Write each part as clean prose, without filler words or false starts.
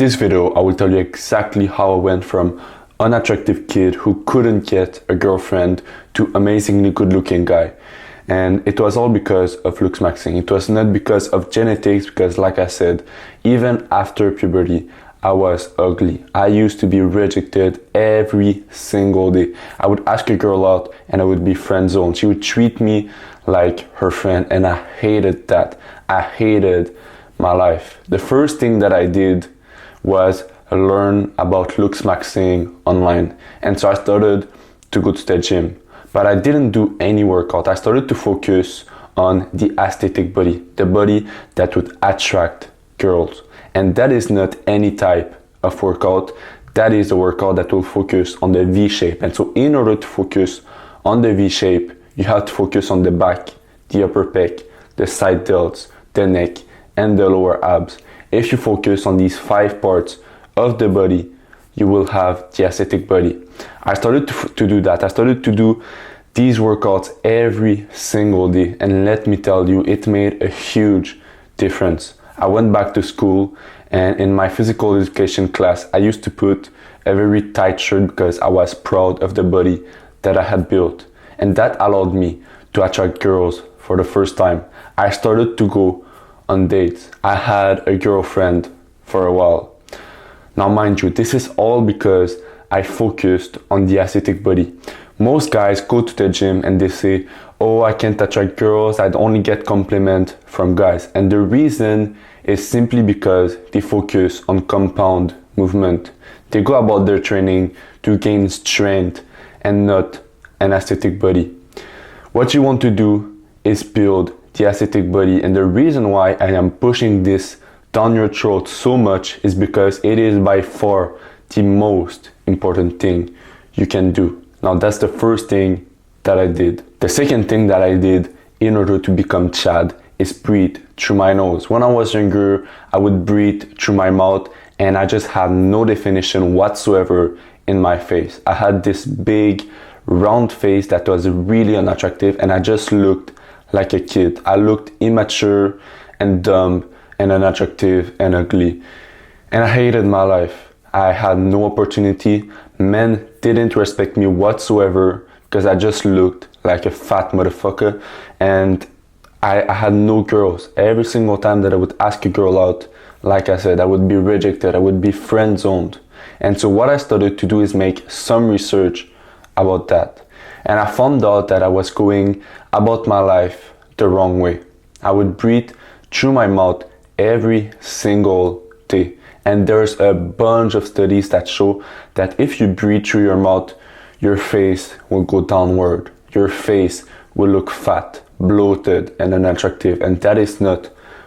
this video, I will tell you exactly how I went from unattractive kid who couldn't get a girlfriend to amazingly good looking guy. And it was all because of Looksmaxxing. It was not because of genetics, because like I said, even after puberty, I was ugly. I used to be rejected every single day. I would ask a girl out and I would be friend zoned. She would treat me like her friend and I hated that. I hated my life. The first thing that I did was learn about Looksmaxxing online. And so I started to go to the gym. But I didn't do any workout. I started to focus on the aesthetic body, the body that would attract girls. And that is not any type of workout. That is a workout that will focus on the V shape. And so in order to focus on the V shape, you have to focus on the back, the upper pec, the side delts, the neck, and the lower abs. If you focus on these 5 parts of the body, you will have the aesthetic body. I started to do that. I started to do these workouts every single day. And let me tell you, it made a huge difference. I went back to school and in my physical education class, I used to put a very tight shirt because I was proud of the body that I had built. And that allowed me to attract girls for the first time. I started to go on dates. I had a girlfriend for a while. Now, mind you, this is all because I focused on the aesthetic body. Most guys go to the gym and they say, oh, I can't attract girls, I'd only get compliment from guys. And the reason is simply because they focus on compound movement. They go about their training to gain strength and not an aesthetic body. What you want to do is build the aesthetic body. And the reason why I am pushing this down your throat so much is because it is by far the most important thing you can do. Now that's the first thing that I did. The second thing that I did in order to become Chad is breathe through my nose. When I was younger, I would breathe through my mouth and I just had no definition whatsoever in my face. I had this big round face that was really unattractive and I just looked like a kid. I looked immature and dumb and unattractive and ugly. And I hated my life. I had no opportunity. Men didn't respect me whatsoever because I just looked like a fat motherfucker. And I had no girls. Every single time that I would ask a girl out, like I said, I would be rejected. I would be friend zoned. And so what I started to do is make some research about that. And I found out that I was going about my life the wrong way. I would breathe through my mouth every single day. And there's a bunch of studies that show that if you breathe through your mouth, your face will go downward. Your face will look fat, bloated, and unattractive. And that is not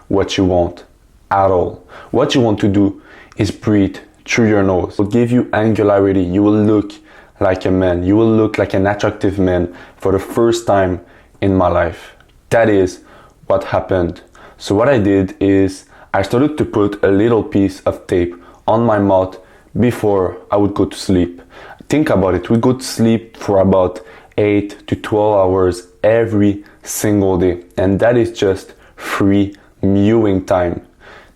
what you want at all. What you want to do is breathe through your nose. It will give you angularity. You will look like a man. You will look like an attractive man for the first time in my life. That is what happened. So what I did is I started to put a little piece of tape on my mouth before I would go to sleep. Think about it. We go to sleep for about 8 to 12 hours every single day. And that is just free mewing time.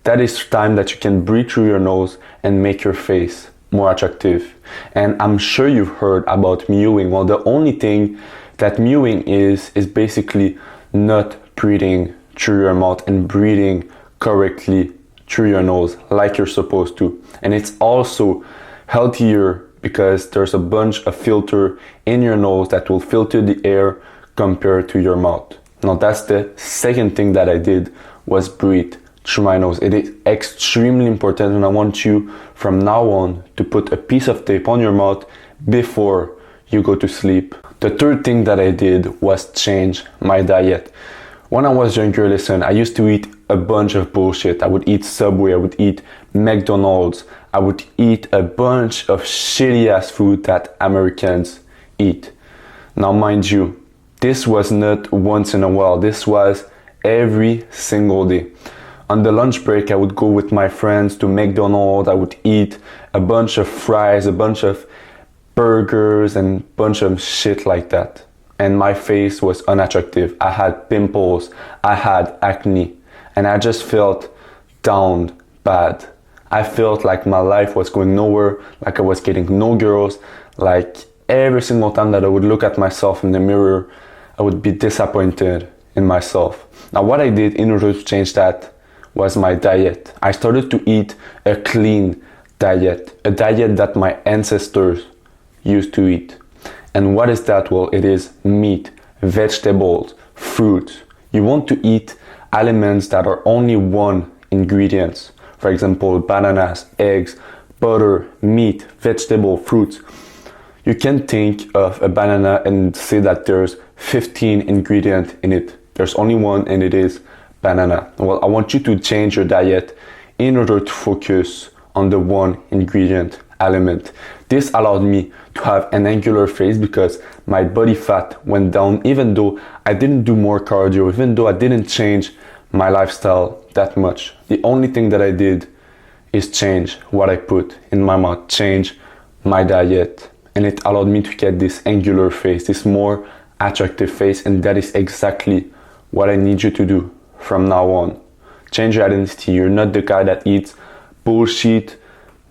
That is time that you can breathe through your nose and make your face more attractive. And I'm sure you've heard about mewing. Well, the only thing that mewing is basically not breathing through your mouth and breathing correctly through your nose like you're supposed to. And it's also healthier because there's a bunch of filter in your nose that will filter the air compared to your mouth. Now that's the second thing that I did, was breathe through my nose. It is extremely important and I want you from now on to put a piece of tape on your mouth before you go to sleep. The third thing that I did was change my diet. When I was younger, listen, I used to eat a bunch of bullshit. I would eat Subway, I would eat McDonald's, I would eat a bunch of shitty ass food that Americans eat. Now mind you, this was not once in a while, this was every single day. On the lunch break, I would go with my friends to McDonald's, I would eat a bunch of fries, a bunch of burgers and a bunch of shit like that. And my face was unattractive. I had pimples, I had acne, and I just felt down bad. I felt like my life was going nowhere, like I was getting no girls, like every single time that I would look at myself in the mirror, I would be disappointed in myself. Now what I did in order to change that was my diet. I started to eat a clean diet, a diet that my ancestors used to eat. And what is that? Well, it is meat, vegetables, fruits. You want to eat elements that are only one ingredient. For example, bananas, eggs, butter, meat, vegetable, fruits. You can think of a banana and say that there's 15 ingredients in it. There's only one, and it is banana. Well, I want you to change your diet in order to focus on the one ingredient element. This allowed me to have an angular face because my body fat went down, even though I didn't do more cardio, even though I didn't change my lifestyle that much. The only thing that I did is change what I put in my mouth, change my diet, and it allowed me to get this angular face, this more attractive face, and that is exactly what I need you to do from now on. Change your identity. You're not the guy that eats bullshit,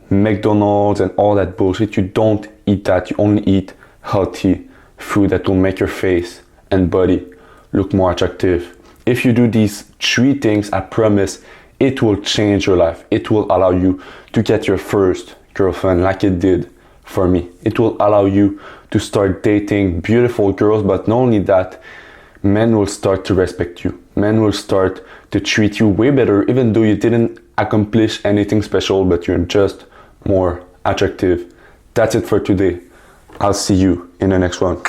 McDonald's and all that bullshit. You don't eat that. You only eat healthy food that will make your face and body look more attractive. If you do these 3 things, I promise it will change your life. It will allow you to get your first girlfriend like it did for me. It will allow you to start dating beautiful girls, but not only that, men will start to respect you. Men will start to treat you way better, even though you didn't accomplish anything special, but you're just more attractive. That's it for today. I'll see you in the next one.